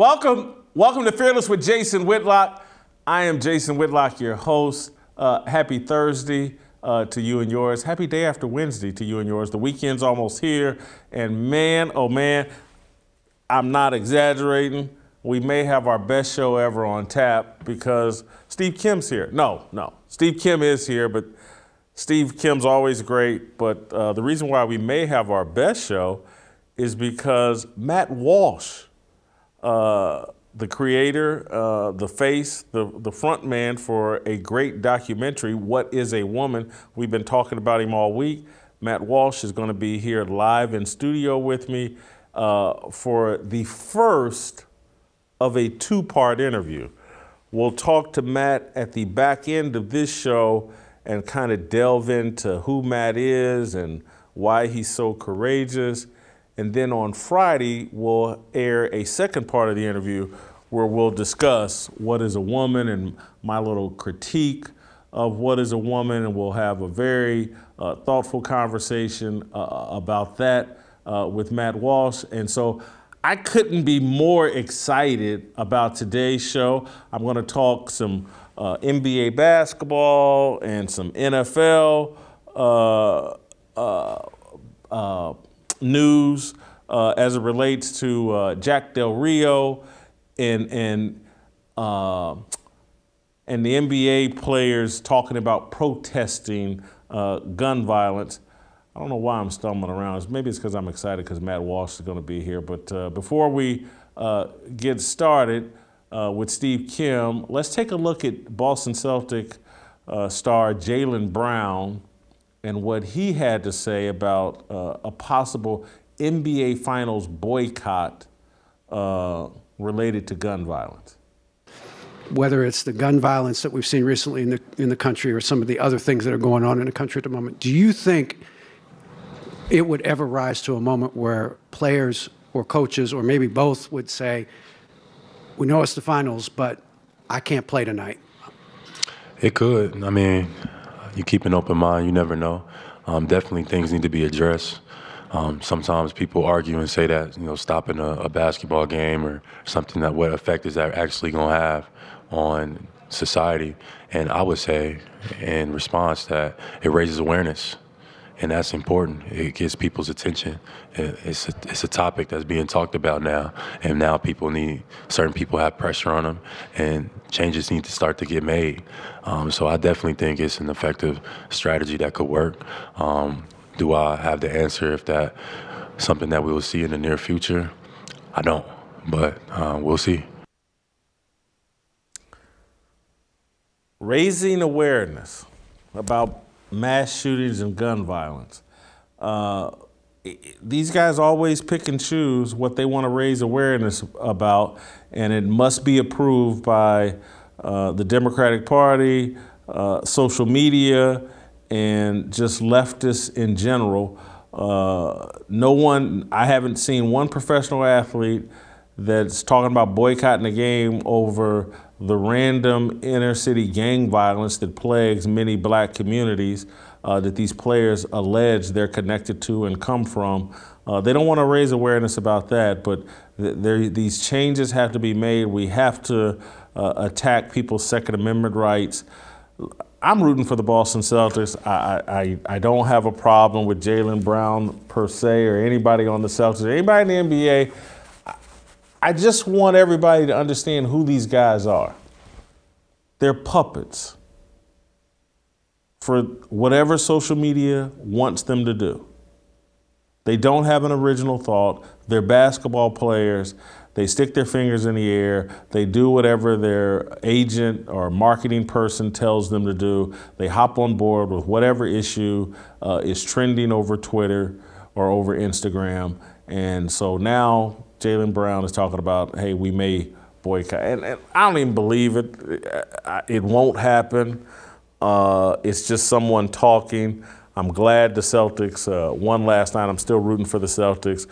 Welcome to Fearless with Jason Whitlock. I am Jason Whitlock, your host. Happy Thursday to you and yours. Happy day after Wednesday to you and yours. The weekend's almost here, and man, oh man, I'm not exaggerating. We may have our best show ever on tap because Steve Kim's here. No, Steve Kim is here, but Steve Kim's always great. But the reason why we may have our best show is because Matt Walsh, the creator, the face, the front man for a great documentary, What is a Woman? We've been talking about him all week. Matt Walsh is going to be here live in studio with me for the first of a two-part interview. We'll talk to Matt at the back end of this show and kind of delve into who Matt is and why he's so courageous. And then on Friday, we'll air a second part of the interview where we'll discuss what is a woman and my little critique of what is a woman. And we'll have a very thoughtful conversation about that with Matt Walsh. And so I couldn't be more excited about today's show. I'm going to talk some NBA basketball and some NFL news as it relates to Jack Del Rio and the NBA players talking about protesting gun violence. I don't know why I'm stumbling around. Maybe it's because I'm excited because Matt Walsh is going to be here. But before we get started with Steve Kim, let's take a look at Boston Celtic star Jaylen Brown and what he had to say about a possible NBA Finals boycott related to gun violence. Whether it's the gun violence that we've seen recently in the country or some of the other things that are going on in the country at the moment, do you think it would ever rise to a moment where players or coaches or maybe both would say, we know it's the finals, but I can't play tonight? It could. I mean, you keep an open mind. You never know. Definitely things need to be addressed. Sometimes people argue and say that, stopping a basketball game or something, that what effect is that actually going to have on society? And I would say in response that it raises awareness. And that's important. It gets people's attention. It's a topic that's being talked about now, and now certain people have pressure on them, and changes need to start to get made. So I definitely think it's an effective strategy that could work. Do I have the answer if that's something that we will see in the near future? I don't, but we'll see. Raising awareness about mass shootings and gun violence. These guys always pick and choose what they want to raise awareness about, and it must be approved by the Democratic Party, social media, and just leftists in general. I haven't seen one professional athlete that's talking about boycotting the game over the random inner city gang violence that plagues many black communities that these players allege they're connected to and come from. They don't want to raise awareness about that, but these changes have to be made. We have to attack people's Second Amendment rights. I'm rooting for the Boston Celtics. I don't have a problem with Jaylen Brown per se or anybody on the Celtics, or anybody in the NBA. I just want everybody to understand who these guys are. They're puppets for whatever social media wants them to do. They don't have an original thought. They're basketball players. They stick their fingers in the air. They do whatever their agent or marketing person tells them to do. They hop on board with whatever issue is trending over Twitter or over Instagram. And so now Jaylen Brown is talking about, hey, we may boycott. And I don't even believe it. It won't happen. It's just someone talking. I'm glad the Celtics won last night. I'm still rooting for the Celtics.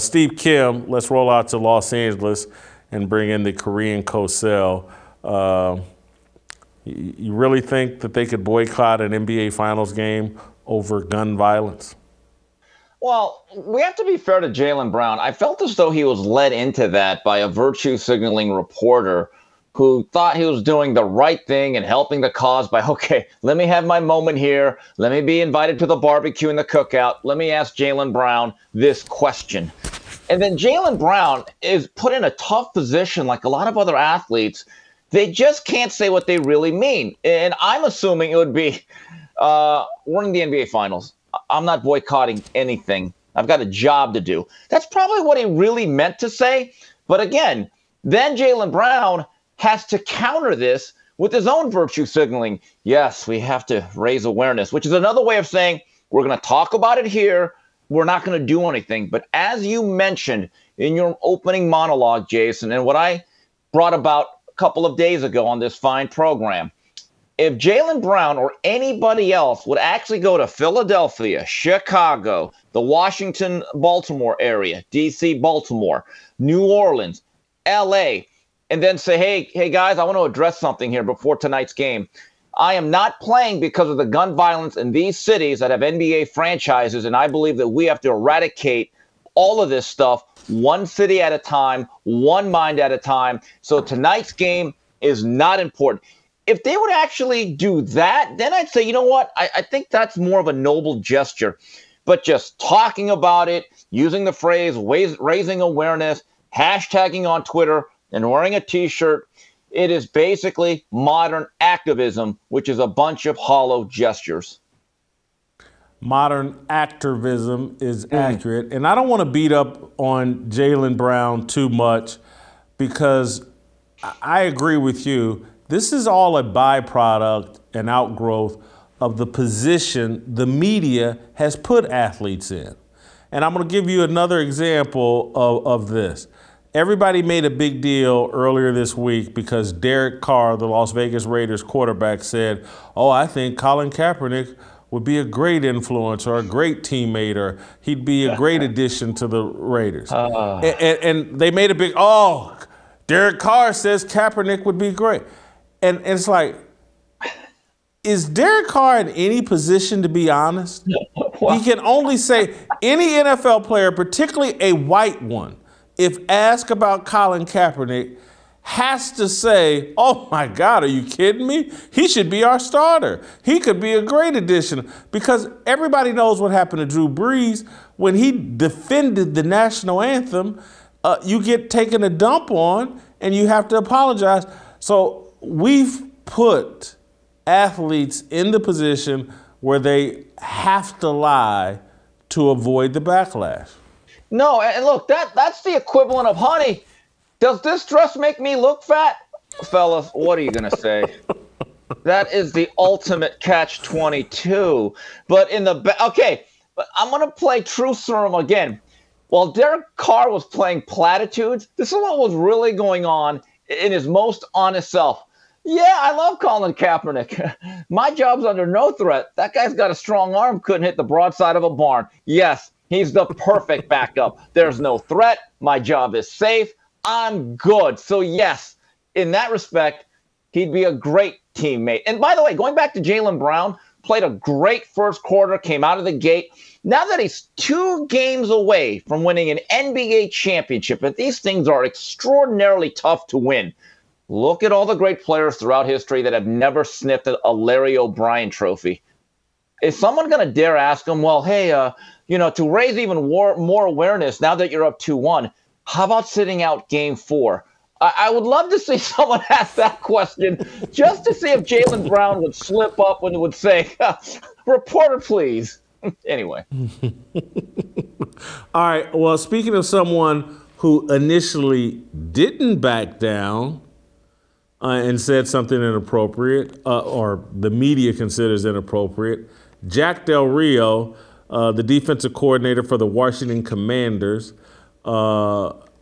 Steve Kim, let's roll out to Los Angeles and bring in the Korean Cosell. You really think that they could boycott an NBA Finals game over gun violence? Well, we have to be fair to Jaylen Brown. I felt as though he was led into that by a virtue signaling reporter who thought he was doing the right thing and helping the cause by, okay, let me have my moment here. Let me be invited to the barbecue and the cookout. Let me ask Jaylen Brown this question. And then Jaylen Brown is put in a tough position like a lot of other athletes. They just can't say what they really mean. And I'm assuming it would be, we're in the NBA Finals. I'm not boycotting anything. I've got a job to do. That's probably what he really meant to say. But again, then Jaylen Brown has to counter this with his own virtue signaling. Yes, we have to raise awareness, which is another way of saying we're going to talk about it here. We're not going to do anything. But as you mentioned in your opening monologue, Jason, and what I brought about a couple of days ago on this fine program, if Jaylen Brown or anybody else would actually go to Philadelphia, Chicago, the Washington, Baltimore area, D.C., Baltimore, New Orleans, L.A., and then say, hey, guys, I want to address something here before tonight's game. I am not playing because of the gun violence in these cities that have NBA franchises, and I believe that we have to eradicate all of this stuff one city at a time, one mind at a time. So tonight's game is not important. If they would actually do that, then I'd say, you know what? I think that's more of a noble gesture. But just talking about it, using the phrase raising awareness, hashtagging on Twitter, and wearing a T-shirt, it is basically modern activism, which is a bunch of hollow gestures. Modern activism is accurate. And I don't want to beat up on Jaylen Brown too much because I agree with you. This is all a byproduct and outgrowth of the position the media has put athletes in. And I'm going to give you another example of this. Everybody made a big deal earlier this week because Derek Carr, the Las Vegas Raiders quarterback, said, oh, I think Colin Kaepernick would be a great influence or a great teammate, or he'd be a great addition to the Raiders. And they made a big, oh, Derek Carr says Kaepernick would be great. And it's like, is Derek Carr in any position to be honest? He can only say any NFL player, particularly a white one, if asked about Colin Kaepernick, has to say, oh my God, are you kidding me? He should be our starter. He could be a great addition, because everybody knows what happened to Drew Brees when he defended the national anthem. You get taken a dump on and you have to apologize. So we've put athletes in the position where they have to lie to avoid the backlash. No, and look, that's the equivalent of, honey, does this dress make me look fat? Fellas, what are you going to say? That is the ultimate catch-22. But but I'm going to play truth serum again. While Derek Carr was playing platitudes, this is what was really going on in his most honest self. Yeah, I love Colin Kaepernick. My job's under no threat. That guy's got a strong arm, couldn't hit the broadside of a barn. Yes, he's the perfect backup. There's no threat. My job is safe. I'm good. So yes, in that respect, he'd be a great teammate. And by the way, going back to Jaylen Brown, played a great first quarter, came out of the gate. Now that he's 2 games away from winning an NBA championship, and these things are extraordinarily tough to win. Look at all the great players throughout history that have never sniffed a Larry O'Brien trophy. Is someone going to dare ask him, well, hey, to raise even more awareness now that you're up 2-1, how about sitting out game 4? I would love to see someone ask that question just to see if Jaylen Brown would slip up when it would say, reporter, please. Anyway. All right. Well, speaking of someone who initially didn't back down and said something inappropriate, or the media considers inappropriate, Jack Del Rio, the defensive coordinator for the Washington Commanders,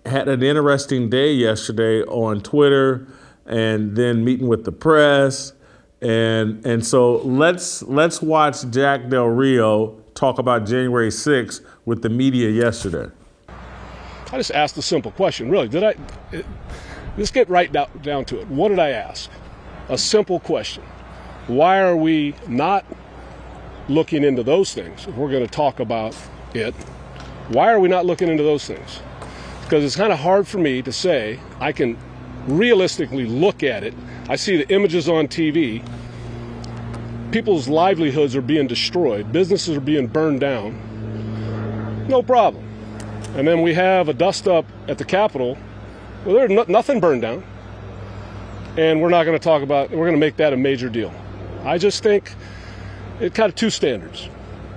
had an interesting day yesterday on Twitter and then meeting with the press. And so let's watch Jack Del Rio talk about January 6th with the media yesterday. I just asked a simple question, really. Let's get right down to it. What did I ask? A simple question. Why are we not looking into those things if we're going to talk about it, why are we not looking into those things? Because it's kind of hard for me to say I can realistically look at it. I see the images on TV. People's livelihoods are being destroyed. Businesses are being burned down. No problem. And then we have a dust-up at the Capitol. Well, there's nothing burned down. And we're not going to talk about, we're going to make that a major deal. I just think it's kind of two standards.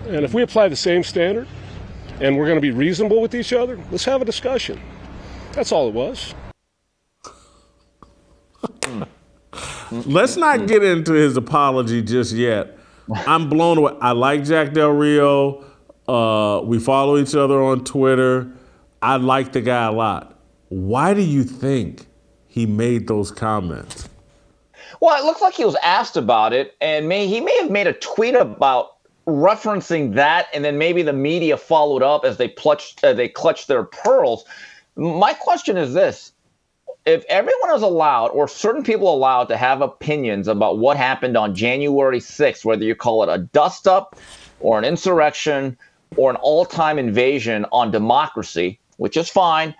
And if we apply the same standard and we're going to be reasonable with each other, let's have a discussion. That's all it was. Let's not get into his apology just yet. I'm blown away. I like Jack Del Rio. We follow each other on Twitter. I like the guy a lot. Why do you think he made those comments? Well, it looks like he was asked about it, and he may have made a tweet about referencing that, and then maybe the media followed up as they clutched their pearls. My question is this. If everyone is allowed, or certain people allowed, to have opinions about what happened on January 6th, whether you call it a dust-up or an insurrection or an all-time invasion on democracy, which is fine,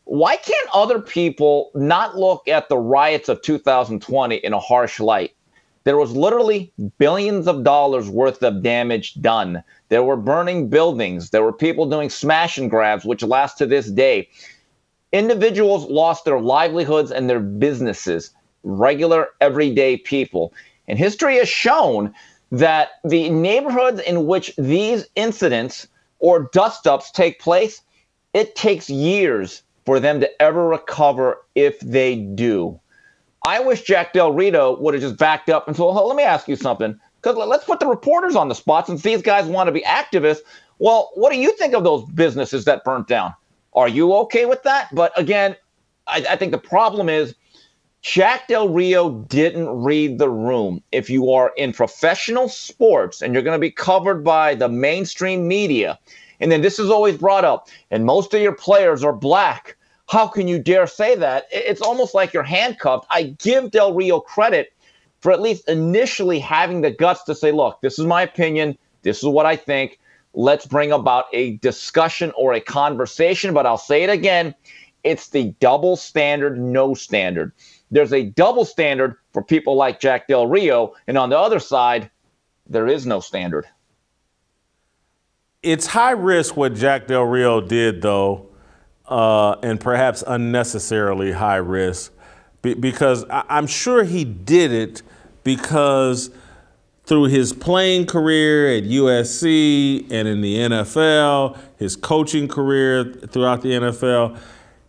why can't other people not look at the riots of 2020 in a harsh light? There was literally billions of dollars worth of damage done. There were burning buildings. There were people doing smash and grabs, which last to this day. Individuals lost their livelihoods and their businesses, regular, everyday people. And history has shown that the neighborhoods in which these incidents or dust-ups take place, it takes years for them to ever recover if they do. I wish Jack Del Rio would have just backed up and said, well, let me ask you something. Because let's put the reporters on the spot. Since these guys want to be activists, well, what do you think of those businesses that burnt down? Are you okay with that? But again, I think the problem is Jack Del Rio didn't read the room. If you are in professional sports and you're going to be covered by the mainstream media, and then this is always brought up, and most of your players are black, how can you dare say that? It's almost like you're handcuffed. I give Del Rio credit for at least initially having the guts to say, look, this is my opinion. This is what I think. Let's bring about a discussion or a conversation. But I'll say it again. It's the double standard, no standard. There's a double standard for people like Jack Del Rio. And on the other side, there is no standard. It's high risk what Jack Del Rio did, though, and perhaps unnecessarily high risk, because I'm sure he did it because through his playing career at USC and in the NFL, his coaching career throughout the NFL,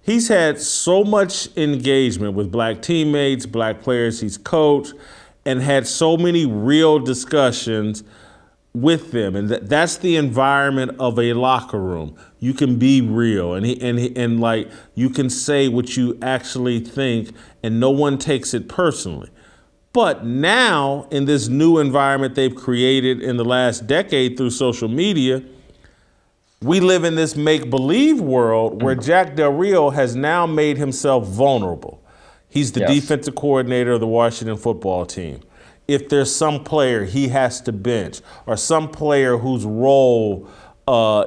he's had so much engagement with black teammates, black players he's coached, and had so many real discussions with them. And that's the environment of a locker room. You can be real and like you can say what you actually think and no one takes it personally. But now, in this new environment they've created in the last decade through social media, we live in this make-believe world where Jack Del Rio has now made himself vulnerable. He's the defensive coordinator of the Washington football team. If there's some player he has to bench or some player whose role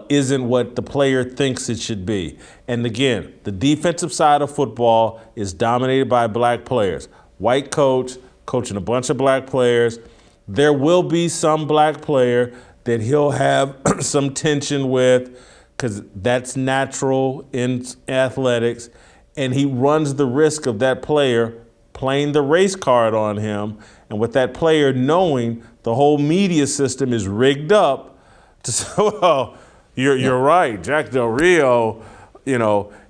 isn't what the player thinks it should be. And again, the defensive side of football is dominated by black players. White coach, coaching a bunch of black players. There will be some black player that he'll have some tension with because that's natural in athletics. And he runs the risk of that player playing the race card on him. And with that player knowing the whole media system is rigged up to say, well, you're right. Jack Del Rio,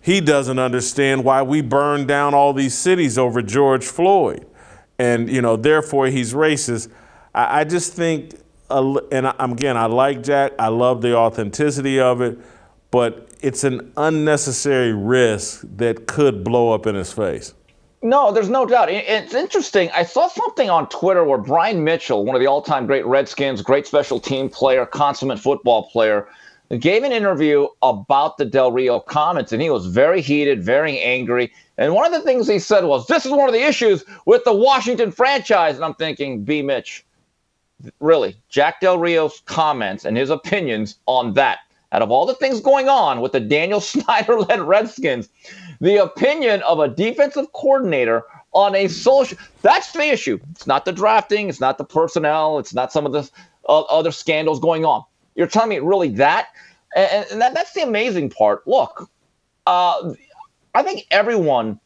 he doesn't understand why we burned down all these cities over George Floyd. And, therefore he's racist. I just think, and again, I like Jack. I love the authenticity of it. But it's an unnecessary risk that could blow up in his face. No, there's no doubt. It's interesting. I saw something on Twitter where Brian Mitchell, one of the all-time great Redskins, great special team player, consummate football player, gave an interview about the Del Rio comments, and he was very heated, very angry. And one of the things he said was, this is one of the issues with the Washington franchise. And I'm thinking, B. Mitch, really, Jack Del Rio's comments and his opinions on that, out of all the things going on with the Daniel Snyder-led Redskins, the opinion of a defensive coordinator on a social, that's the issue. It's not the drafting. It's not the personnel. It's not some of the other scandals going on. You're telling me really that? And that's the amazing part. Look, I think everyone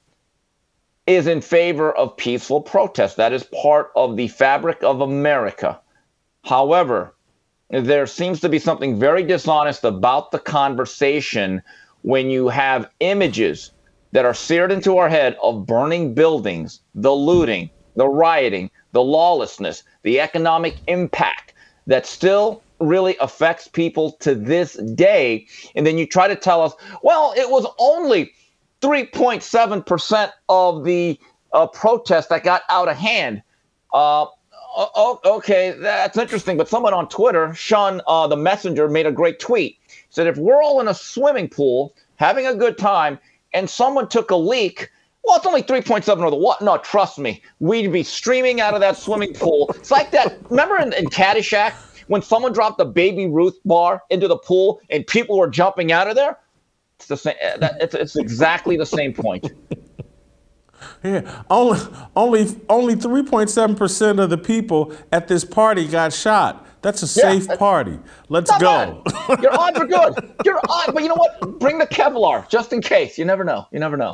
is in favor of peaceful protest. That is part of the fabric of America. However, there seems to be something very dishonest about the conversation when you have images that are seared into our head of burning buildings, the looting, the rioting, the lawlessness, the economic impact that still really affects people to this day. And then you try to tell us, well, it was only 3.7% of the protests that got out of hand. Okay, that's interesting. But someone on Twitter, Sean the Messenger, made a great tweet. He said, if we're all in a swimming pool having a good time and someone took a leak, well, it's only 3.7 of the what? No, trust me, we'd be streaming out of that swimming pool. It's like that. Remember in Caddyshack when someone dropped the Baby Ruth bar into the pool and people were jumping out of there? It's the same. It's exactly the same point. Yeah, only 3.7% of the people at this party got shot. That's a safe party. Let's go. Your odds are good. Your odds, but you know what? Bring the Kevlar just in case. You never know. You never know.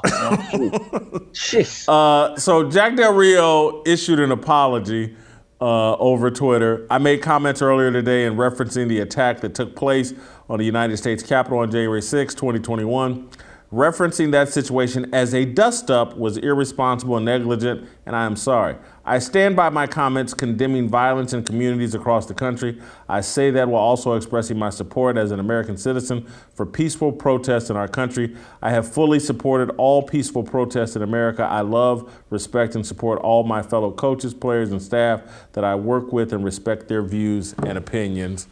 Jeez. So Jack Del Rio issued an apology over Twitter. I made comments earlier today in referencing the attack that took place on the United States Capitol on January 6, 2021. Referencing that situation as a dust-up was irresponsible and negligent, and I am sorry. I stand by my comments condemning violence in communities across the country. I say that while also expressing my support as an American citizen for peaceful protests in our country. I have fully supported all peaceful protests in America. I love, respect, and support all my fellow coaches, players, and staff that I work with and respect their views and opinions.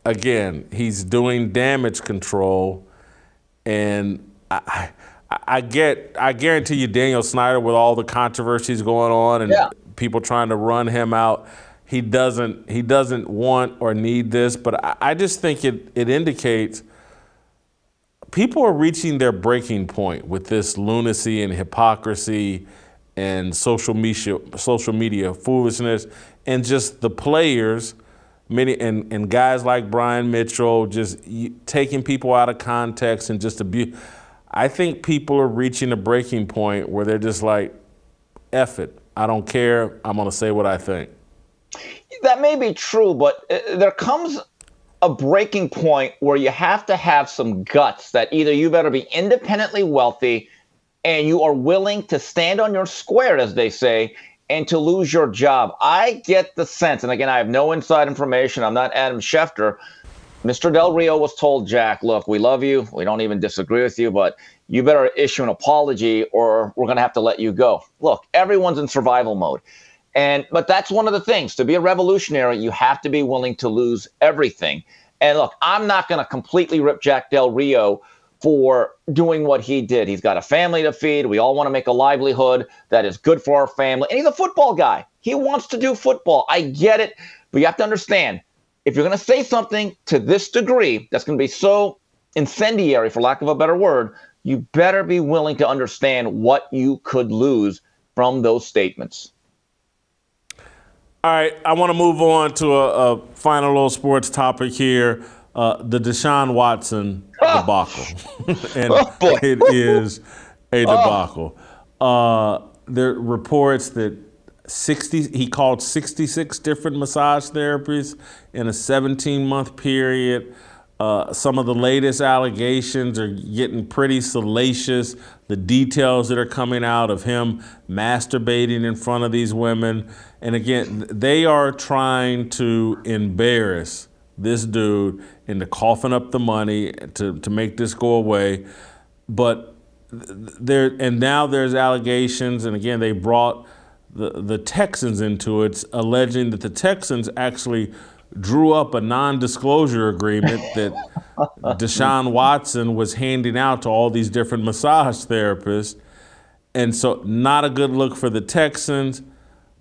Again, he's doing damage control. And I guarantee you, Daniel Snyder, with all the controversies going on and people trying to run him out, he doesn't want or need this. But I just think it indicates people are reaching their breaking point with this lunacy and hypocrisy and social media foolishness, and just the players. Many and guys like Brian Mitchell just taking people out of context and just abuse. I think people are reaching a breaking point where they're just like, F it. I don't care. I'm going to say what I think. That may be true, but there comes a breaking point where you have to have some guts that either you better be independently wealthy and you are willing to stand on your square, as they say, and to lose your job. I get the sense, and again, I have no inside information. I'm not Adam Schefter. Mr. Del Rio was told, Jack, look, we love you. We don't even disagree with you, but you better issue an apology or we're going to have to let you go. Look, everyone's in survival mode. But that's one of the things. To be a revolutionary, you have to be willing to lose everything. And look, I'm not going to completely rip Jack Del Rio for doing what he did. He's got a family to feed. We all want to make a livelihood that is good for our family. And he's a football guy. He wants to do football. I get it. But you have to understand, if you're going to say something to this degree that's going to be so incendiary, for lack of a better word, you better be willing to understand what you could lose from those statements. All right, I want to move on to a final little sports topic here. The Deshaun Watson debacle. And it is a debacle. There are reports that he called 66 different massage therapists in a 17-month period. Some of the latest allegations are getting pretty salacious. The details that are coming out of him masturbating in front of these women. And again, they are trying to embarrass this dude into coughing up the money to make this go away. But now there's allegations, and again, they brought the Texans into it, alleging that the Texans actually drew up a non-disclosure agreement that Deshaun Watson was handing out to all these different massage therapists. And so not a good look for the Texans.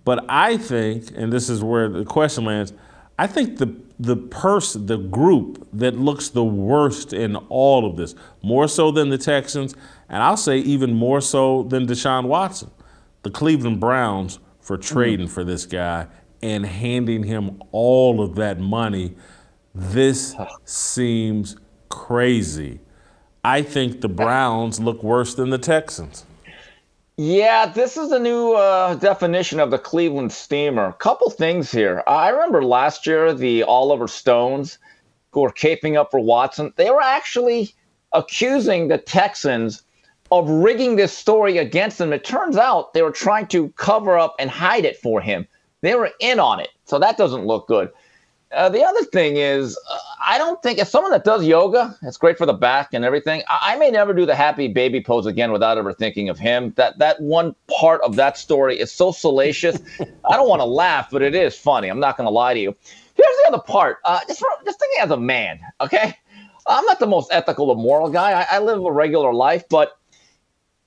But I think, and this is where the question lands, I think the group that looks the worst in all of this, more so than the Texans, and I'll say even more so than Deshaun Watson, the Cleveland Browns for trading for this guy and handing him all of that money. This seems crazy. I think the Browns look worse than the Texans. Yeah, this is a new definition of the Cleveland Steamer. Couple things here. I remember last year the Oliver Stones, who were caping up for Watson, they were actually accusing the Texans of rigging this story against them. It turns out they were trying to cover up and hide it for him. They were in on it, so that doesn't look good. The other thing is, I don't think, as someone that does yoga, it's great for the back and everything, I may never do the happy baby pose again without ever thinking of him. That one part of that story is so salacious. I don't want to laugh, but it is funny. I'm not going to lie to you. Here's the other part. Just thinking as a man, okay? I'm not the most ethical or moral guy. I live a regular life, but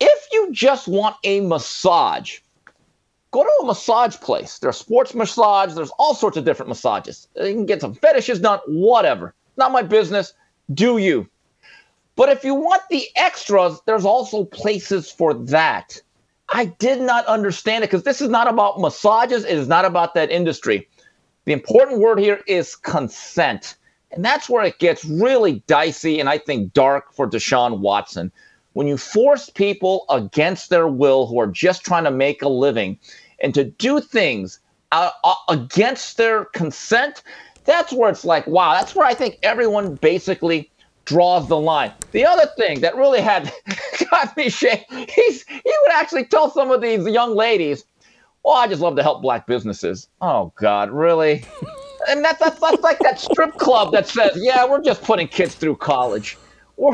if you just want a massage, go to a massage place. There's sports massage. There's all sorts of different massages. You can get some fetishes done, whatever. Not my business. Do you? But if you want the extras, there's also places for that. I did not understand it because this is not about massages. It is not about that industry. The important word here is consent. And that's where it gets really dicey and I think dark for Deshaun Watson. When you force people against their will who are just trying to make a living and to do things against their consent, that's where it's like, wow, that's where I think everyone basically draws the line. The other thing that really got me shaking, he would actually tell some of these young ladies, oh, I just love to help black businesses. Oh, God, really? And that's like that strip club that says, yeah, we're just putting kids through college. We're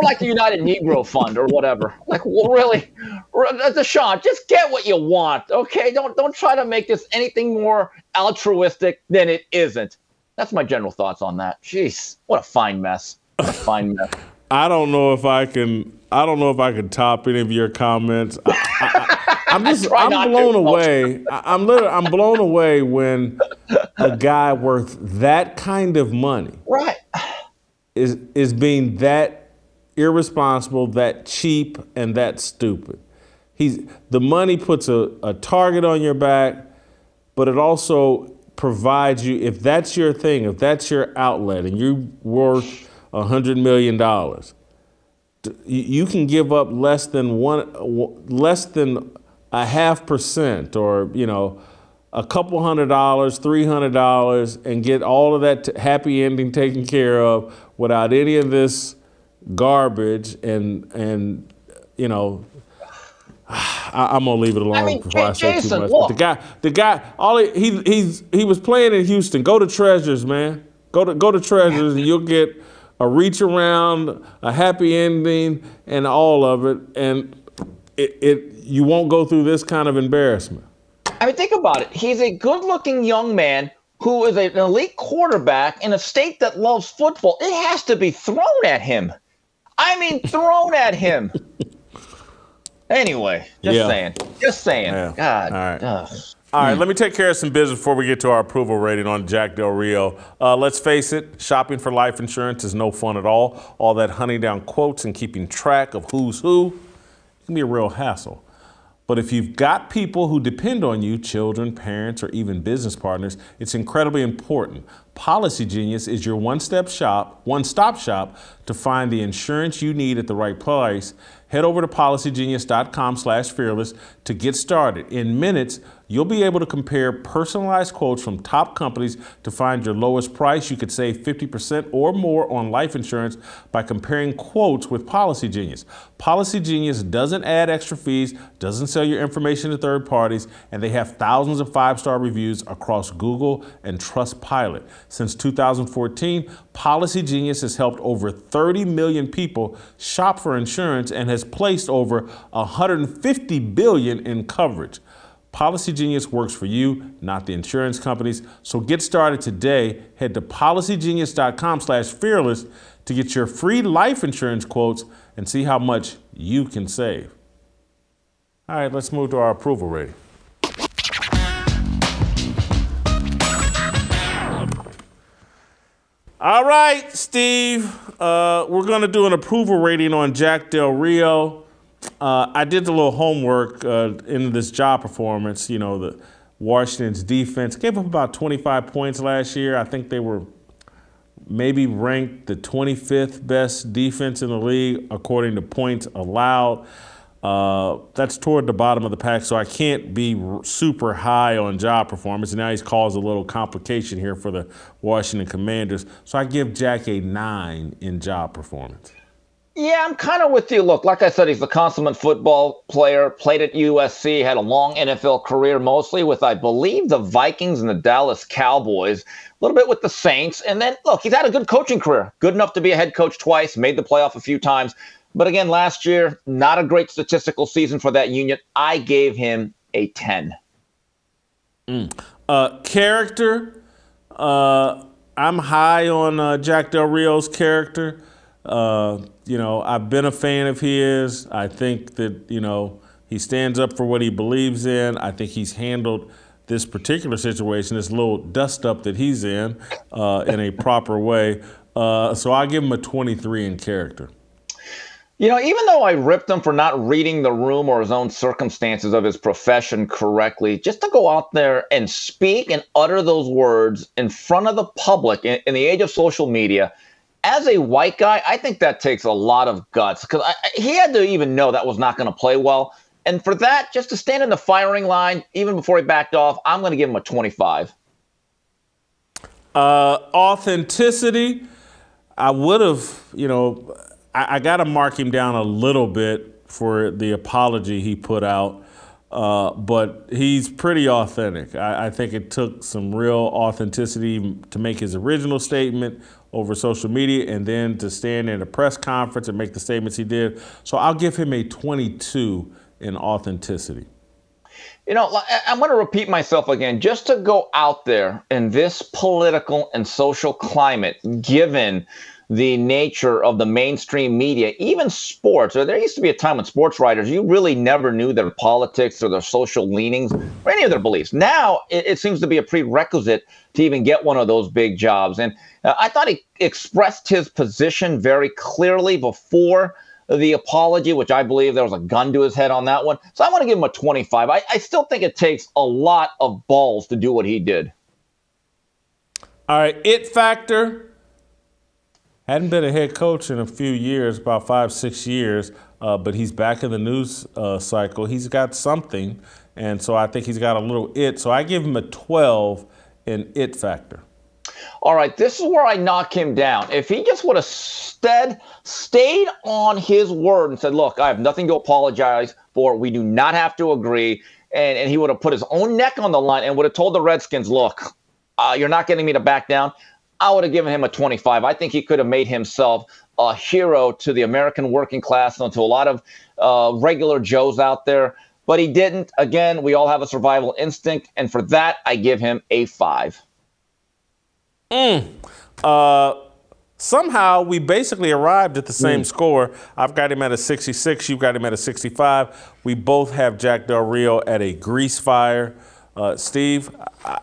like the United Negro Fund or whatever. Like, well, really, Deshaun, just get what you want, okay? Don't try to make this anything more altruistic than it isn't. That's my general thoughts on that. Jeez, what a fine mess. What a fine mess. I don't know if I can top any of your comments. I'm blown away. I'm blown away when a guy worth that kind of money, right, is being that irresponsible, that cheap, and that stupid. The money puts a target on your back, but it also provides you, if that's your thing, if that's your outlet, and you're worth $100 million, you can give up less than 0.5%, or a couple $100, $300, and get all of that happy ending taken care of without any of this garbage. And I'm gonna leave it alone before I say too much. But the guy, he was playing in Houston. Go to Treasures, man. Go to Treasures, and you'll get a reach around, a happy ending, and all of it. And you won't go through this kind of embarrassment. I mean, think about it. He's a good-looking young man who is an elite quarterback in a state that loves football. It has to be thrown at him. I mean, thrown at him. Anyway, just saying. Yeah. God. All right. All right, let me take care of some business before we get to our approval rating on Jack Del Rio. Let's face it, shopping for life insurance is no fun at all. All that hunting down quotes and keeping track of who's who can be a real hassle. But if you've got people who depend on you, children, parents, or even business partners, it's incredibly important. Policy Genius is your one-stop shop to find the insurance you need at the right price. Head over to policygenius.com/fearless to get started. In minutes, you'll be able to compare personalized quotes from top companies to find your lowest price. You could save 50% or more on life insurance by comparing quotes with Policy Genius. Policy Genius doesn't add extra fees, doesn't sell your information to third parties, and they have thousands of 5-star reviews across Google and Trustpilot. Since 2014, Policy Genius has helped over 30 million people shop for insurance and has placed over $150 billion in coverage. Policy Genius works for you, not the insurance companies. So get started today. Head to policygenius.com/fearless to get your free life insurance quotes and see how much you can save. All right, let's move to our approval rating. All right, Steve. We're going to do an approval rating on Jack Del Rio. I did the little homework in this job performance. You know, the Washington's defense gave up about 25 points last year. I think they were maybe ranked the 25th best defense in the league according to points allowed. That's toward the bottom of the pack, so I can't be super high on job performance. And now he's caused a little complication here for the Washington Commanders. So I give Jack a 9 in job performance. Yeah, I'm kind of with you. Look, like I said, he's a consummate football player, played at USC, had a long NFL career, mostly with, I believe, the Vikings and the Dallas Cowboys, a little bit with the Saints. And then, look, he's had a good coaching career, good enough to be a head coach twice, made the playoff a few times. But again, last year, not a great statistical season for that unit. I gave him a 10. Character, I'm high on Jack Del Rio's character. You know, I've been a fan of his. I think that, you know, he stands up for what he believes in. I think he's handled this particular situation, this little dust-up that he's in a proper way. So I give him a 23 in character. You know, even though I ripped him for not reading the room or his own circumstances of his profession correctly, just to go out there and speak and utter those words in front of the public in the age of social media, as a white guy, I think that takes a lot of guts, because he had to even know that was not going to play well. And for that, just to stand in the firing line, even before he backed off, I'm going to give him a 25. Authenticity, I would have, you know, I got to mark him down a little bit for the apology he put out, but he's pretty authentic. I think it took some real authenticity to make his original statement over social media and then to stand in a press conference and make the statements he did. So I'll give him a 22 in authenticity. You know, I'm going to repeat myself again. Just to go out there in this political and social climate, given the nature of the mainstream media, even sports, or there used to be a time when sports writers, you really never knew their politics or their social leanings or any of their beliefs. Now it seems to be a prerequisite to even get one of those big jobs. And I thought he expressed his position very clearly before the apology, which I believe there was a gun to his head on that one. So I want to give him a 25. I still think it takes a lot of balls to do what he did. All right, it factor. Hadn't been a head coach in a few years, about 5-6 years, but he's back in the news cycle. He's got something, and so I think he's got a little it. So I give him a 12 in it factor. All right, this is where I knock him down. If he just would have stayed on his word and said, look, I have nothing to apologize for. We do not have to agree. And he would have put his own neck on the line and would have told the Redskins, look, you're not getting me to back down. I would have given him a 25. I think he could have made himself a hero to the American working class and to a lot of regular Joes out there. But he didn't. Again, we all have a survival instinct. And for that, I give him a 5. Somehow we basically arrived at the same score. I've got him at a 66. You've got him at a 65. We both have Jack Del Rio at a grease fire. Steve,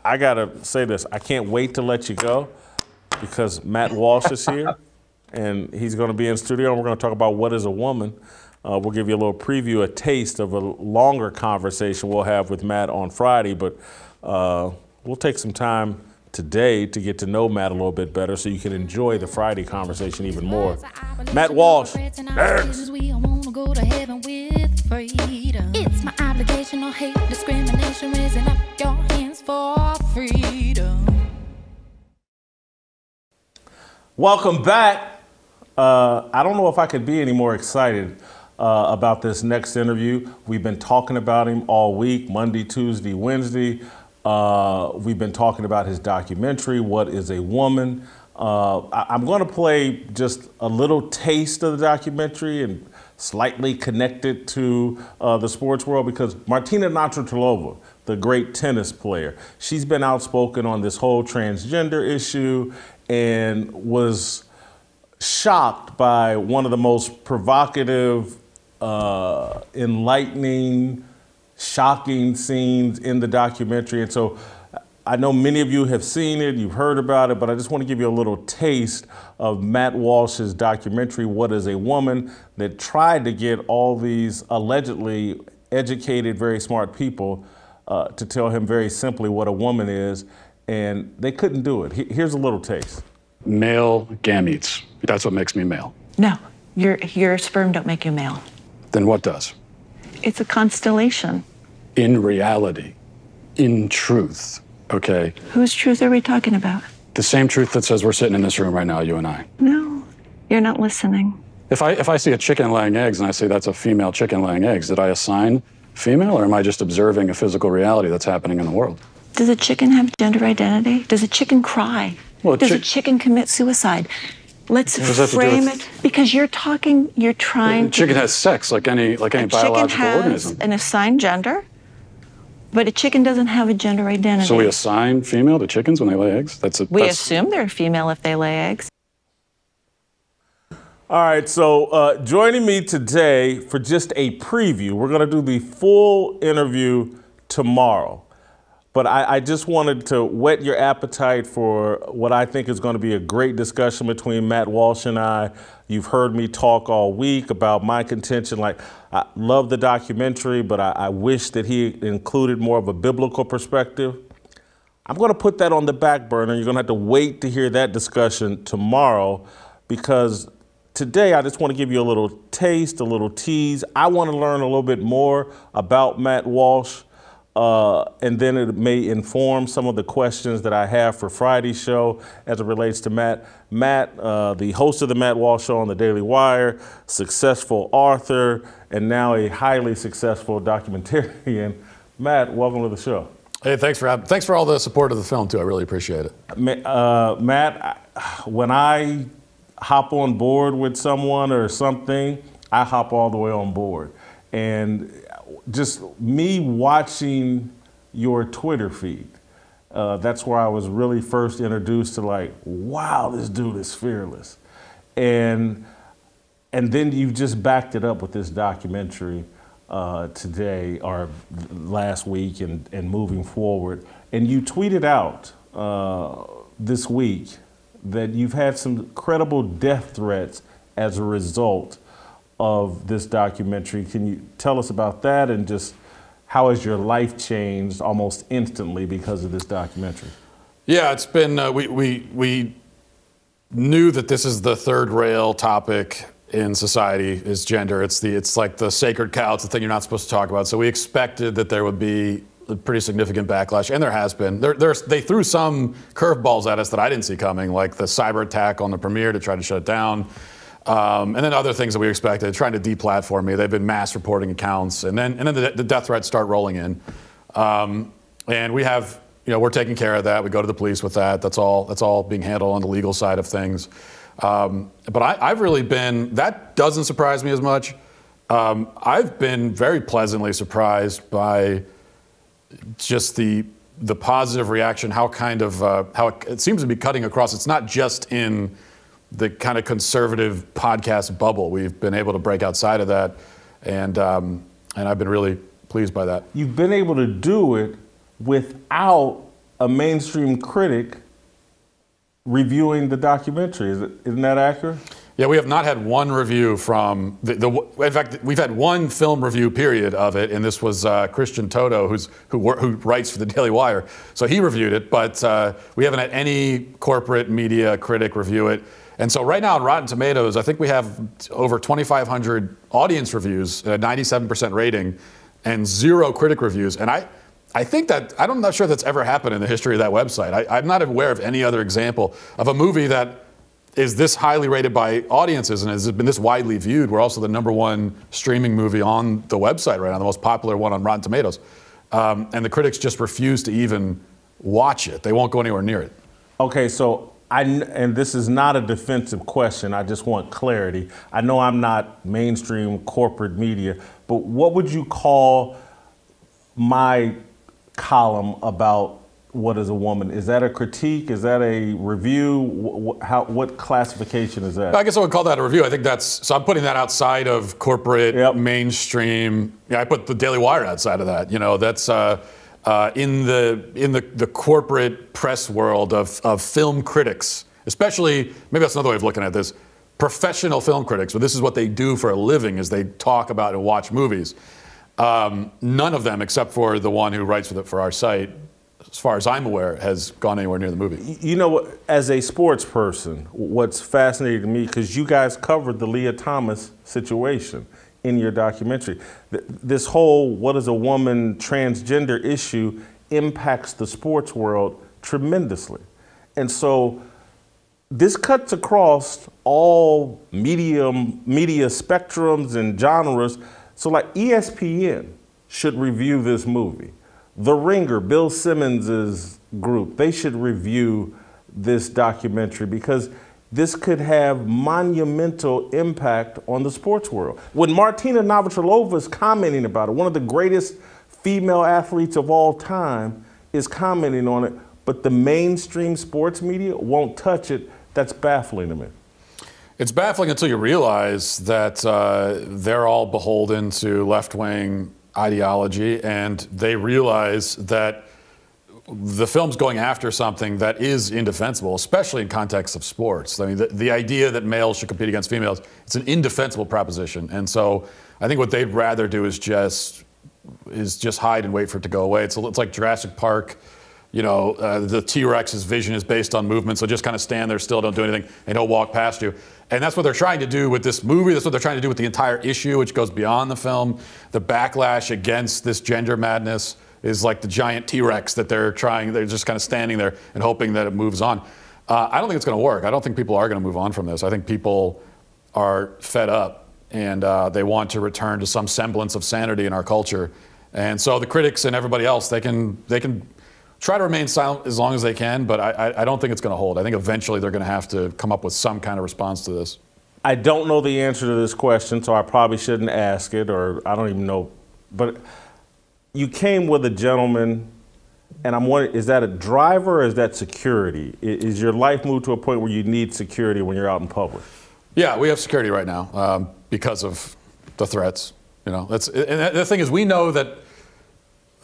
I got to say this. I can't wait to let you go because Matt Walsh is here, and he's going to be in studio, and we're going to talk about what is a woman. We'll give you a little preview, a taste of a longer conversation we'll have with Matt on Friday, but we'll take some time today to get to know Matt a little bit better so you can enjoy the Friday conversation even more. Matt Walsh. It's my obligation, no hate, discrimination, raising up your hands for freedom. Welcome back. I don't know if I could be any more excited about this next interview. We've been talking about him all week, Monday, Tuesday, Wednesday. We've been talking about his documentary, What is a Woman? I'm going to play just a little taste of the documentary and slightly connect it to the sports world because Martina Navratilova, the great tennis player, she's been outspoken on this whole transgender issue and was shocked by one of the most provocative, enlightening, shocking scenes in the documentary. And so I know many of you have seen it, you've heard about it, but I just want to give you a little taste of Matt Walsh's documentary, What is a Woman, that tried to get all these allegedly educated, very smart people to tell him very simply what a woman is, and they couldn't do it. Here's a little taste. Male gametes. That's what makes me male. No, your sperm don't make you male. Then what does? It's a constellation. In reality, in truth, okay? Whose truth are we talking about? The same truth that says we're sitting in this room right now, you and I. No, you're not listening. If I see a chicken laying eggs and I say that's a female chicken laying eggs, did I assign female, or am I just observing a physical reality that's happening in the world? Does a chicken have gender identity? Does a chicken cry? Well, Does a chicken commit suicide? Let's frame it, because you're trying. The chicken has sex like any biological organism. A chicken has an assigned gender, but a chicken doesn't have a gender identity. So we assign female to chickens when they lay eggs? We assume they're female if they lay eggs. All right, so joining me today for just a preview, we're going to do the full interview tomorrow. But I just wanted to whet your appetite for what I think is going to be a great discussion between Matt Walsh and I. You've heard me talk all week about my contention. Like, I love the documentary, but I wish that he included more of a biblical perspective. I'm going to put that on the back burner. You're going to have to wait to hear that discussion tomorrow, because today I just want to give you a little taste, a little tease. I want to learn a little bit more about Matt Walsh. And then it may inform some of the questions that I have for Friday's show as it relates to Matt. Matt, the host of the Matt Walsh Show on the Daily Wire, successful author, and now a highly successful documentarian. Matt, welcome to the show. Hey, thanks for all the support of the film too. I really appreciate it. Matt, when I hop on board with someone or something, I hop all the way on board. And just me watching your Twitter feed, that's where I was really first introduced to, like, wow, this dude is fearless. And then you just backed it up with this documentary today or last week and moving forward. And you tweeted out this week that you've had some credible death threats as a result of this documentary. Can you tell us about that, and just how has your life changed almost instantly because of this documentary? Yeah, it's been, we knew that this is the third rail topic in society, is gender. It's like the sacred cow. It's the thing you're not supposed to talk about. So we expected that there would be a pretty significant backlash, and there has been. They threw some curveballs at us that I didn't see coming, like the cyber attack on the premiere to try to shut it down. And then other things that we expected, trying to deplatform me. They've been mass reporting accounts, and then the death threats start rolling in. And we have, we're taking care of that. We go to the police with that. That's all being handled on the legal side of things. But I've really been, that doesn't surprise me as much. I've been very pleasantly surprised by just the positive reaction, how it seems to be cutting across. It's not just in the kind of conservative podcast bubble. We've been able to break outside of that, and I've been really pleased by that. You've been able to do it without a mainstream critic reviewing the documentary. Isn't that accurate? Yeah, we have not had one review from in fact, we've had one film review period of it, and this was Christian Toto, who writes for the Daily Wire. So he reviewed it, but we haven't had any corporate media critic review it. And so right now on Rotten Tomatoes, I think we have over 2,500 audience reviews, a 97% rating, and 0 critic reviews. And I think that, I'm not sure that's ever happened in the history of that website. I'm not aware of any other example of a movie that is this highly rated by audiences and has been this widely viewed. We're also the #1 streaming movie on the website right now, the most popular one on Rotten Tomatoes. And the critics just refuse to even watch it. They won't go anywhere near it. Okay, so and this is not a defensive question, I just want clarity. I know I'm not mainstream corporate media, but what would you call my column about What is a Woman? Is that a critique? Is that a review? What classification is that? I guess I would call that a review. I think so I'm putting that outside of corporate, Yep. mainstream. Yeah, I put the Daily Wire outside of that. in the corporate press world of film critics, especially, maybe that's another way of looking at this, professional film critics, but this is what they do for a living, is they talk about and watch movies. None of them, except for the one who writes for our site, as far as I'm aware, has gone anywhere near the movie. You know what, as a sports person, what's fascinating to me, because you guys covered the Leah Thomas situation in your documentary. This whole what is a woman transgender issue impacts the sports world tremendously. And so this cuts across all media spectrums and genres. So like ESPN should review this movie. The Ringer, Bill Simmons's group, they should review this documentary, because this could have monumental impact on the sports world. When Martina Navratilova is commenting about it, one of the greatest female athletes of all time is commenting on it, but the mainstream sports media won't touch it. That's baffling to me. It's baffling until you realize that they're all beholden to left-wing ideology, and they realize that the film's going after something that is indefensible, especially in context of sports. I mean, the idea that males should compete against females, it's an indefensible proposition. And so I think what they'd rather do is just hide and wait for it to go away. It's like Jurassic Park. You know, the T-Rex's vision is based on movement, so just kind of stand there still, don't do anything, and he'll walk past you. And that's what they're trying to do with this movie. That's what they're trying to do with the entire issue, which goes beyond the film. The backlash against this gender madness is like the giant T-Rex that they're just kind of standing there and hoping that it moves on. I don't think it's going to work. I don't think people are going to move on from this. I think people are fed up, and they want to return to some semblance of sanity in our culture. And so the critics and everybody else, they can try to remain silent as long as they can, but I don't think it's going to hold. I think eventually they're going to have to come up with some kind of response to this. I don't know the answer to this question, so I probably shouldn't ask it, or I don't even know. But you came with a gentleman, and I'm wondering, is that a driver or is that security? Is your life moved to a point where you need security when you're out in public? Yeah, we have security right now because of the threats. You know, and the thing is, we know that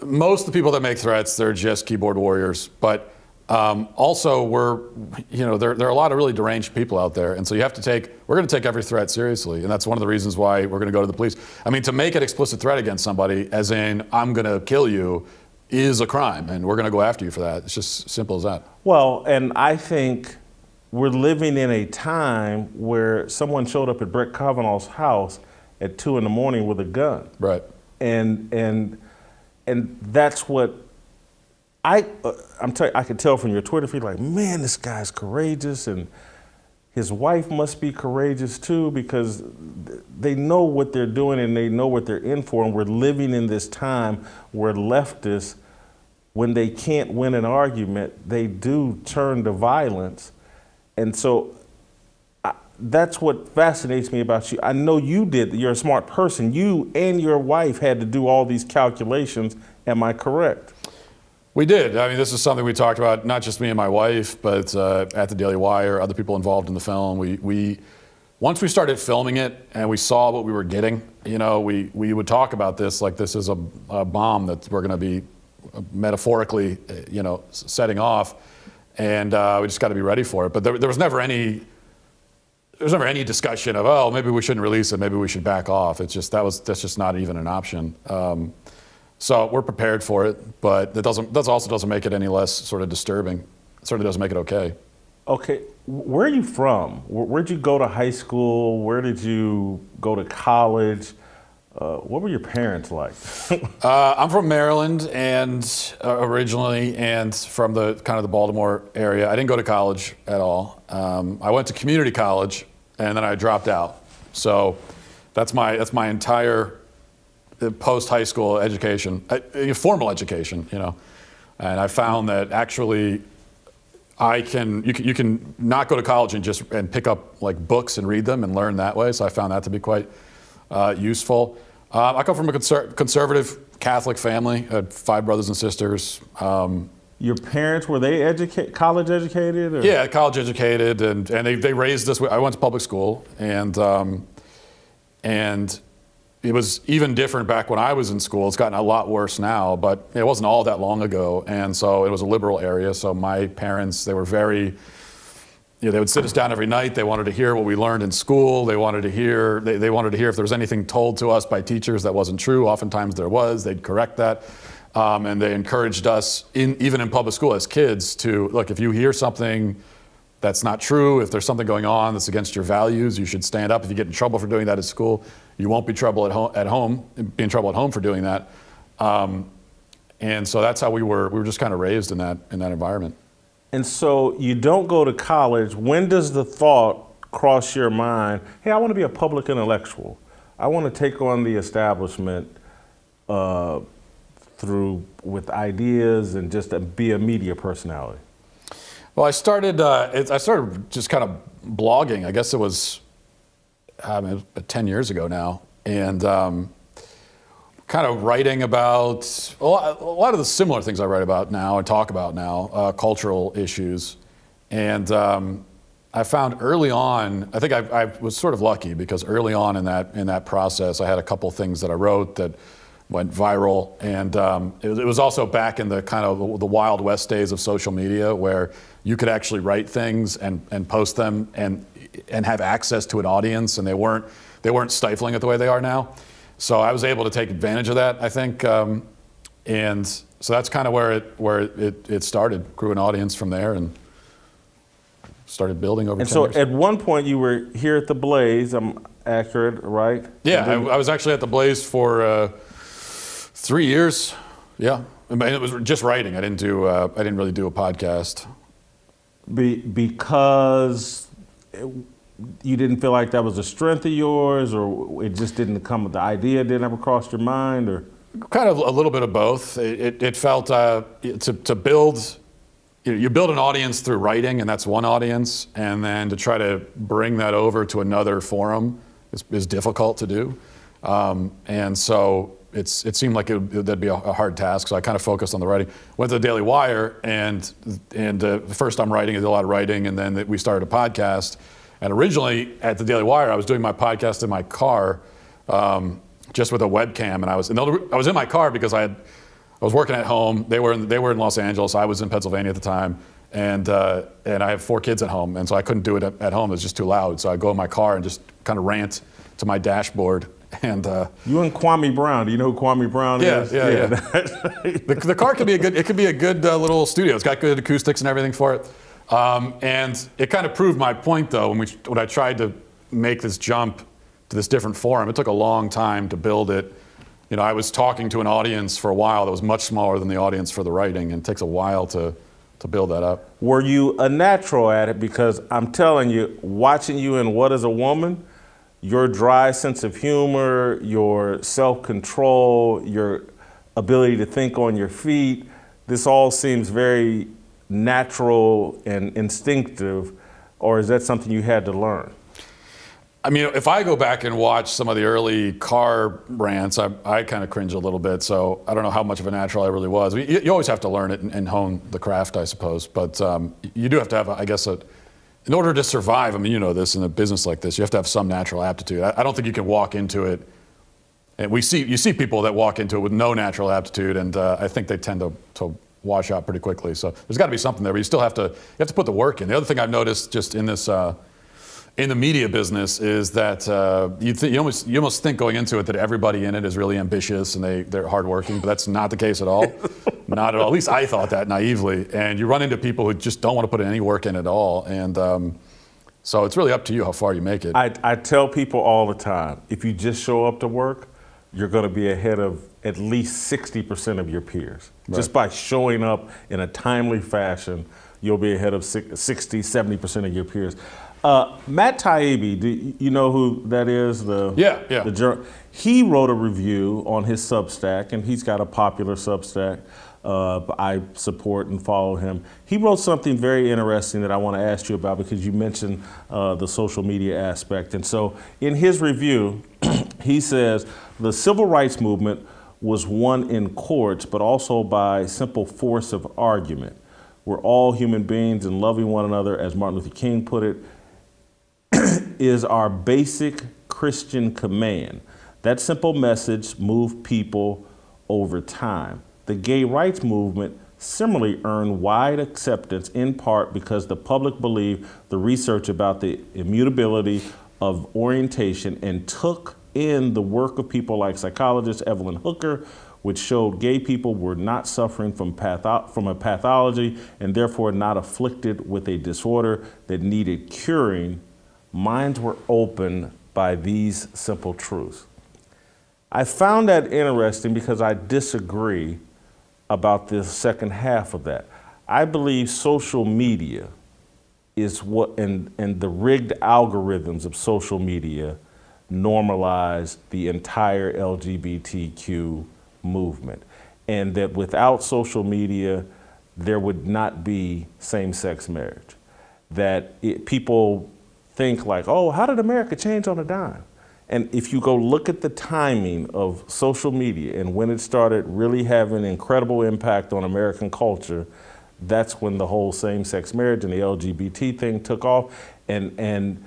most of the people that make threats, they're just keyboard warriors. But also, there are a lot of really deranged people out there, and so we're going to take every threat seriously, and that's one of the reasons why we're going to go to the police. I mean, to make an explicit threat against somebody, as in I'm going to kill you, is a crime, and we're going to go after you for that. It's just simple as that. Well, and I think we're living in a time where someone showed up at Brett Kavanaugh's house at 2 in the morning with a gun. Right. And that's what I'm telling you, I could tell from your Twitter feed, like, man, this guy's courageous, and his wife must be courageous too, because they know what they're doing and they know what they're in for. And we're living in this time where leftists, when they can't win an argument, they do turn to violence. And so that's what fascinates me about you. I know you did. You're a smart person. You and your wife had to do all these calculations. Am I correct? We did. I mean, this is something we talked about, not just me and my wife, but at the Daily Wire, other people involved in the film. Once we started filming it and we saw what we were getting, you know, we would talk about this like this is a bomb that we're going to be metaphorically, you know, setting off, and we just got to be ready for it. But there was never any discussion of, oh, maybe we shouldn't release it, maybe we should back off. It's just that's just not even an option. So we're prepared for it, but that also doesn't make it any less sort of disturbing. It certainly doesn't make it okay. Okay, where are you from? Where'd you go to high school? Where did you go to college? What were your parents like? I'm from Maryland and originally, and from the kind of the Baltimore area. I didn't go to college at all. I went to community college and then I dropped out. So that's my entire post-high school education, formal education, you know. And I found that actually you can not go to college and pick up like books and read them and learn that way. So I found that to be quite useful. I come from a conservative Catholic family. I had 5 brothers and sisters. Your parents, were they college educated? Or? Yeah, college educated, and they raised us. I went to public school, and it was even different back when I was in school. It's gotten a lot worse now, but it wasn't all that long ago. And so it was a liberal area. So my parents, they were very, they would sit us down every night. They wanted to hear what we learned in school. They wanted to hear, they wanted to hear if there was anything told to us by teachers that wasn't true. Oftentimes there was. They'd correct that. And they encouraged us, even in public school as kids, to, look, if you hear something that's not true, if there's something going on that's against your values, you should stand up. If you get in trouble for doing that at school, you won't be in trouble at home for doing that. And so that's how we were just kind of raised in that environment. And so you don't go to college. When does the thought cross your mind, hey, I want to be a public intellectual. I want to take on the establishment with ideas and just be a media personality? Well, I started just kind of blogging. I guess it was 10 years ago now, and kind of writing about a lot of the similar things I write about now and talk about now, cultural issues. And I found early on, I think I was sort of lucky because early on in that process, I had a couple things that I wrote that went viral, and it was also back in the kind of the Wild West days of social media, where you could actually write things and post them and have access to an audience, and they weren't stifling it the way they are now. So I was able to take advantage of that, I think, and so that's kind of where it started. Grew an audience from there and started building over. And 10 years. At one point you were here at the Blaze. I'm accurate, right? Yeah, I was actually at the Blaze for 3 years. Yeah, I mean, it was just writing. I didn't really do a podcast. Because you didn't feel like that was a strength of yours, or it just didn't come, the idea didn't ever cross your mind, or? Kind of a little bit of both. It felt to build, you build an audience through writing, and that's one audience, and then to try to bring that over to another forum is difficult to do. And so it seemed like that'd be a hard task, so I kind of focused on the writing. Went to the Daily Wire, and first I'm writing, I did a lot of writing, and then we started a podcast. And originally at the Daily Wire, I was doing my podcast in my car, just with a webcam, and I was in my car because I was working at home. They were in Los Angeles. I was in Pennsylvania at the time, and I have 4 kids at home, and so I couldn't do it at home. It was just too loud. So I'd go in my car and just kind of rant to my dashboard. And you and Kwame Brown. Do you know who Kwame Brown is? Yeah. The car could be a good little studio. It's got good acoustics and everything for it. And it kind of proved my point, though, when I tried to make this jump to this different forum. It took a long time to build it. You know, I was talking to an audience for a while that was much smaller than the audience for the writing, and it takes a while to build that up. Were you a natural at it? Because I'm telling you, watching you in What Is a Woman, your dry sense of humor, your self-control, your ability to think on your feet, this all seems very natural and instinctive, or is that something you had to learn? I mean, if I go back and watch some of the early car rants, I kind of cringe a little bit, so I don't know how much of a natural I really was. I mean, you always have to learn it and hone the craft, I suppose, but you do have to have, I guess, in order to survive, I mean, you know this, in a business like this, you have to have some natural aptitude. I don't think you can walk into it, and you see people that walk into it with no natural aptitude, and I think they tend to wash out pretty quickly. So there's got to be something there, but you have to put the work in. The other thing I've noticed just in this, in the media business is that you almost think going into it that everybody in it is really ambitious and they're hardworking, but that's not the case at all. Not at all. At least I thought that naively. And you run into people who just don't want to put any work in at all. And so it's really up to you how far you make it. I tell people all the time, if you just show up to work, you're going to be ahead of at least 60% of your peers. Right. Just by showing up in a timely fashion, you'll be ahead of 60, 70% of your peers. Matt Taibbi, do you know who that is? Yeah. He wrote a review on his Substack, and he's got a popular Substack. I support and follow him. He wrote something very interesting that I want to ask you about because you mentioned the social media aspect. And so in his review, he says, the civil rights movement was won in courts, but also by simple force of argument. We're all human beings and loving one another, as Martin Luther King put it, is our basic Christian command. That simple message moved people over time. The gay rights movement similarly earned wide acceptance in part because the public believed the research about the immutability of orientation and took in the work of people like psychologist Evelyn Hooker, which showed gay people were not suffering from a pathology and therefore not afflicted with a disorder that needed curing. Minds were opened by these simple truths. I found that interesting because I disagree about the second half of that. I believe social media is what, and the rigged algorithms of social media normalize the entire LGBTQ movement. And that without social media, there would not be same-sex marriage. That people think like, oh, how did America change on a dime? And if you go look at the timing of social media and when it started really having incredible impact on American culture, that's when the whole same-sex marriage and the LGBT thing took off. And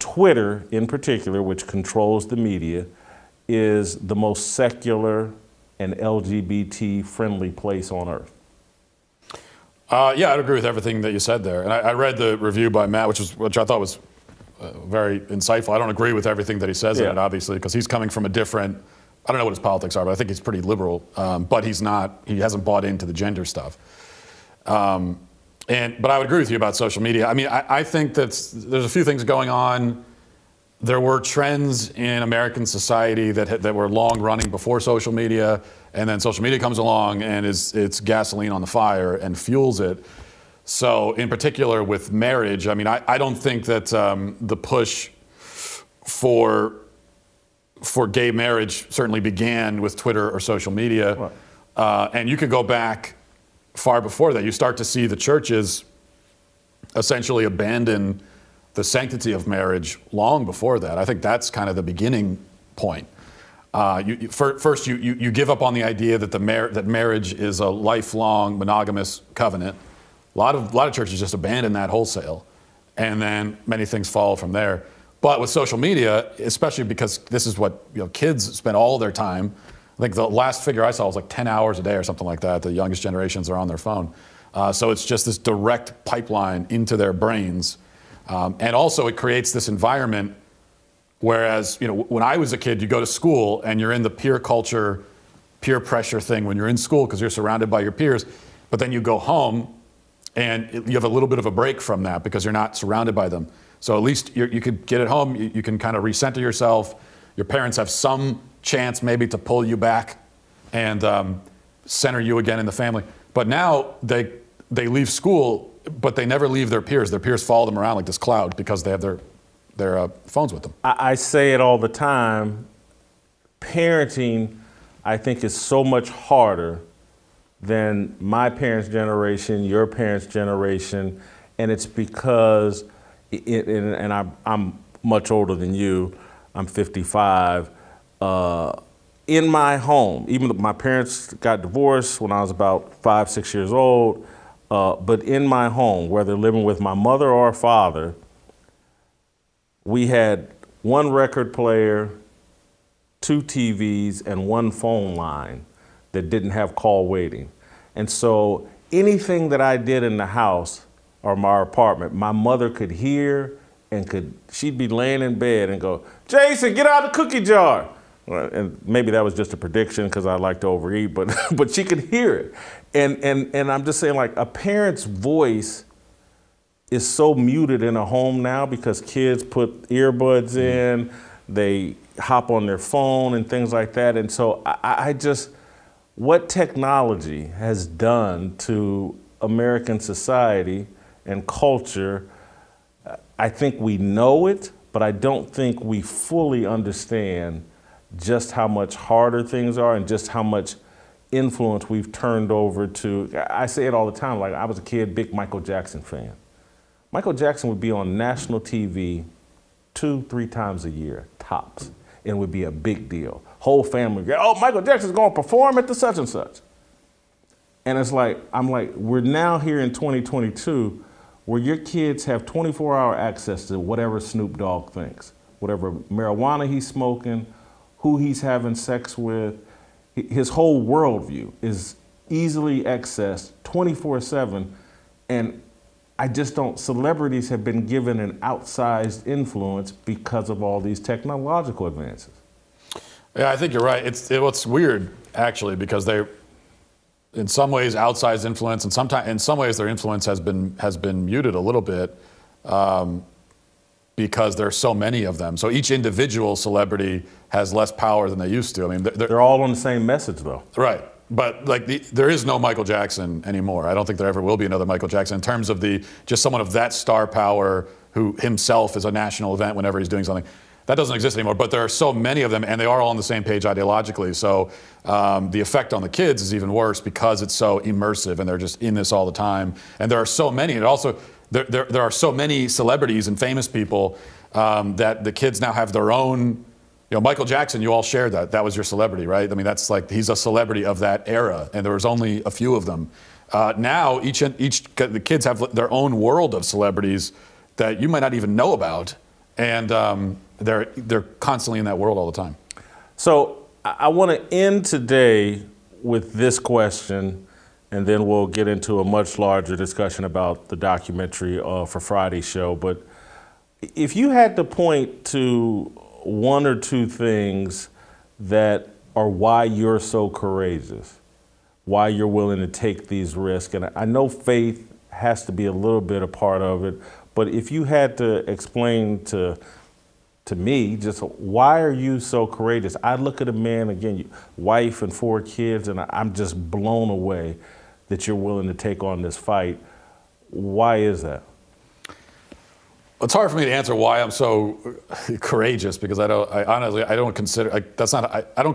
Twitter in particular, which controls the media, is the most secular and LGBT-friendly place on earth. Yeah, I'd agree with everything that you said there. And I read the review by Matt, which I thought was very insightful. I don't agree with everything that he says in it, obviously, because he's coming from a different, I don't know what his politics are, but I think he's pretty liberal. But he hasn't bought into the gender stuff. But I would agree with you about social media. I mean, I think that there's a few things going on. There were trends in American society that were long running before social media, and then social media comes along and it's gasoline on the fire and fuels it. So in particular with marriage, I mean, I don't think that the push for gay marriage certainly began with Twitter or social media. Right. And you could go back far before that. You start to see the churches essentially abandon the sanctity of marriage long before that. I think that's kind of the beginning point. First, you give up on the idea that that marriage is a lifelong monogamous covenant. A lot of churches just abandon that wholesale, and then many things follow from there. But with social media, especially because this is what kids spend all their time. I think the last figure I saw was like 10 hours a day or something like that. The youngest generations are on their phone, so it's just this direct pipeline into their brains, and also it creates this environment. Whereas when I was a kid, you go to school and you're in the peer culture, peer pressure thing when you're in school because you're surrounded by your peers, but then you go home. And you have a little bit of a break from that because you're not surrounded by them. So at least you could get at home, you can kind of recenter yourself. Your parents have some chance maybe to pull you back and center you again in the family. But now they leave school, but they never leave their peers. Their peers follow them around like this cloud because they have their phones with them. I say it all the time. Parenting, I think, is so much harder than my parents' generation, your parents' generation, and it's because, I'm much older than you, I'm 55, in my home, even though my parents got divorced when I was about 5, 6 years old, but in my home, whether living with my mother or father, we had one record player, 2 TVs, and 1 phone line that didn't have call waiting. And so anything that I did in the house or my apartment, my mother could hear and she'd be laying in bed and go, Jason, get out the cookie jar. And maybe that was just a prediction because I like to overeat, but she could hear it. And I'm just saying, like, a parent's voice is so muted in a home now because kids put earbuds in, they hop on their phone and things like that. And so I just, what technology has done to American society and culture, I think we know it, but I don't think we fully understand just how much harder things are and just how much influence we've turned over to, I say it all the time, like I was a kid, big Michael Jackson fan. Michael Jackson would be on national TV 2-3 times a year, tops. And it would be a big deal. Whole family would go, oh, Michael Jackson's going to perform at the such and such. And it's like, I'm like, we're now here in 2022 where your kids have 24-hour access to whatever Snoop Dogg thinks, whatever marijuana he's smoking, who he's having sex with. His whole worldview is easily accessed 24/7. And I just don't, celebrities have been given an outsized influence because of all these technological advances. Yeah, I think you're right. It's weird, actually, because they, in some ways, outsized influence, and sometimes, in some ways, their influence has been muted a little bit because there are so many of them. So each individual celebrity has less power than they used to. I mean, they're all on the same message, though. Right. But like there is no Michael Jackson anymore. I don't think there ever will be another Michael Jackson in terms of just someone of that star power who himself is a national event whenever he's doing something. That doesn't exist anymore. But there are so many of them, and they are all on the same page ideologically. So the effect on the kids is even worse because it's so immersive, and they're just in this all the time. And there are so many. And also, there are so many celebrities and famous people that the kids now have their own. You know, Michael Jackson, you all shared that. That was your celebrity, right? I mean, that's like, he's a celebrity of that era, and there was only a few of them. Now, the kids have their own world of celebrities that you might not even know about, and they're constantly in that world all the time. So I want to end today with this question, and then we'll get into a much larger discussion about the documentary for Friday's show. But if you had to point to one or two things that are why you're so courageous, why you're willing to take these risks, and I know faith has to be a little bit a part of it, but if you had to explain to me just why are you so courageous? I look at a man, again, wife and 4 kids, and I'm just blown away that you're willing to take on this fight. Why is that? It's hard for me to answer why I'm so courageous, because I honestly don't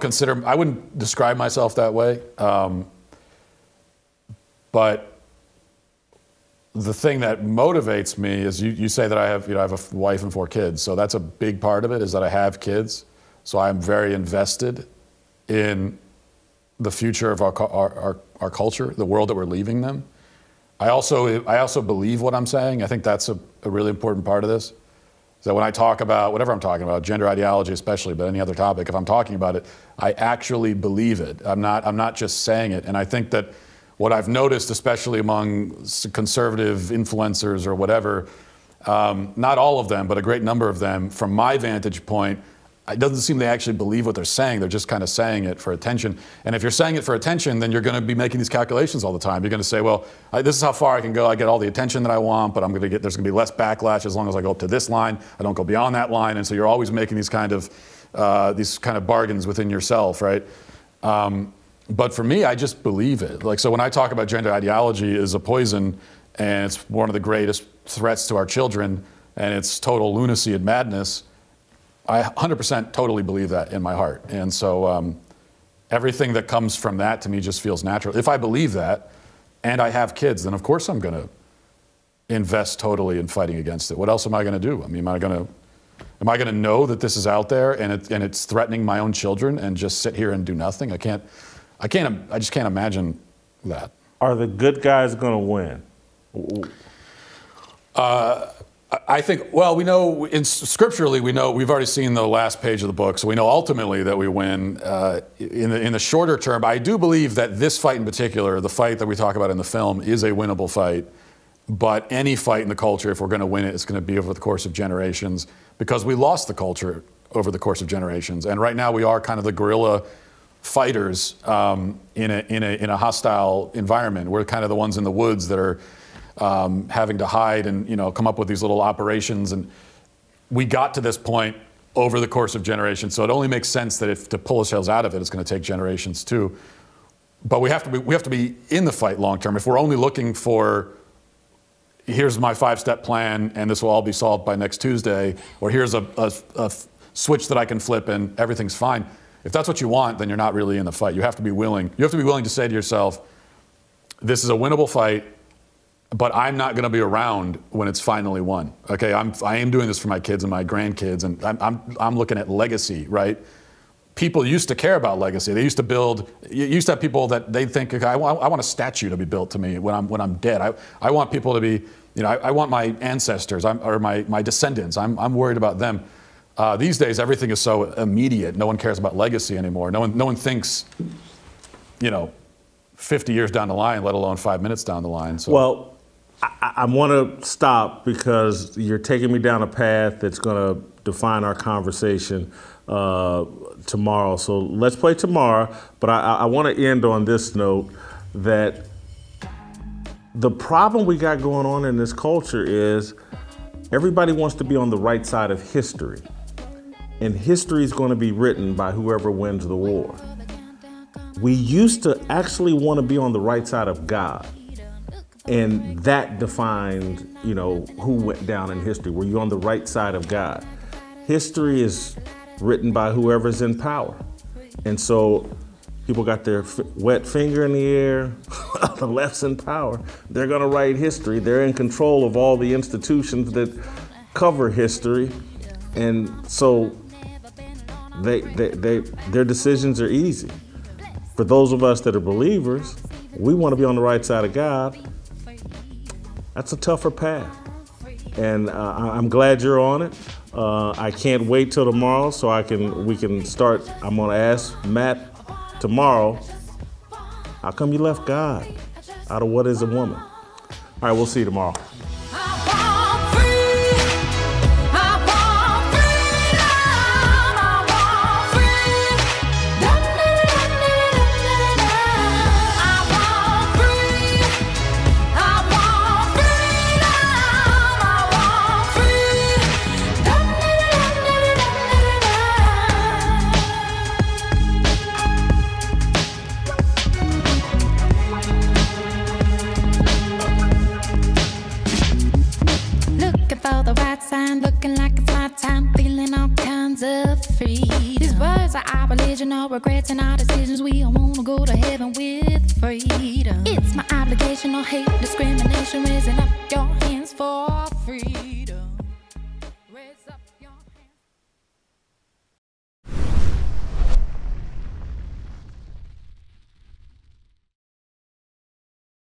consider, I wouldn't describe myself that way. But the thing that motivates me is you say that I have a wife and 4 kids. So that's a big part of it, is that I have kids. So I'm very invested in the future of our culture, the world that we're leaving them. I also believe what I'm saying. I think that's a really important part of this. So when I talk about whatever I'm talking about, gender ideology especially, but any other topic, if I'm talking about it, I actually believe it. I'm not just saying it. And I think that what I've noticed, especially among conservative influencers or whatever, not all of them, but a great number of them, from my vantage point, it doesn't seem they actually believe what they're saying. They're just kind of saying it for attention. And if you're saying it for attention, then you're going to be making these calculations all the time. You're going to say, well, this is how far I can go. I get all the attention that I want, but there's going to be less backlash as long as I go up to this line. I don't go beyond that line. And so you're always making these kind of bargains within yourself, right? But for me, I just believe it. Like, so when I talk about gender ideology is a poison, and it's one of the greatest threats to our children, and it's total lunacy and madness, I 100% totally believe that in my heart. And so everything that comes from that to me just feels natural. If I believe that and I have kids, then of course I'm going to invest totally in fighting against it. What else am I going to do? I mean, am I going to know that this is out there and it's threatening my own children and just sit here and do nothing? I just can't imagine that. Are the good guys going to win? I think, well, we know, scripturally, we know, we've already seen the last page of the book, so we know ultimately that we win. In the shorter term, I do believe that this fight in particular, the fight that we talk about in the film, is a winnable fight. But any fight in the culture, if we're going to win it, it's going to be over the course of generations, because we lost the culture over the course of generations. And right now we are kind of the guerrilla fighters in a hostile environment. We're kind of the ones in the woods that are having to hide and come up with these little operations, and we got to this point over the course of generations. So it only makes sense that if to pull ourselves out of it, it's going to take generations too. But we have to be in the fight long term. If we're only looking for, here's my 5-step plan and this will all be solved by next Tuesday, or here's a switch that I can flip and everything's fine. If that's what you want, then you're not really in the fight. You have to be willing. You have to be willing to say to yourself, this is a winnable fight, but I'm not going to be around when it's finally won. Okay, I am doing this for my kids and my grandkids, and I'm looking at legacy, right? People used to care about legacy. They used to build. You used to have people that they think, okay, I want a statue to be built to me when I'm dead. I want people to be, I want my ancestors or my descendants. I'm worried about them. These days, everything is so immediate. No one cares about legacy anymore. No one thinks, 50 years down the line, let alone 5 minutes down the line. So. Well, I want to stop because you're taking me down a path that's going to define our conversation tomorrow. So let's play tomorrow. But I want to end on this note that the problem we got going on in this culture is everybody wants to be on the right side of history. And history is going to be written by whoever wins the war. We used to actually want to be on the right side of God. And that defined, who went down in history. Were you on the right side of God? History is written by whoever's in power. And so people got their wet finger in the air, the left's in power. They're going to write history. They're in control of all the institutions that cover history. And so their decisions are easy. For those of us that are believers, we want to be on the right side of God. That's a tougher path. And I'm glad you're on it. I can't wait till tomorrow so we can start. I'm going to ask Matt tomorrow, how come you left God out of what is a woman? All right, we'll see you tomorrow. Looking like it's my time, feeling all kinds of free. These words are our religion, our regrets and our decisions. We all wanna go to heaven with freedom. It's my obligation, no hate, discrimination, raising up your hands for freedom.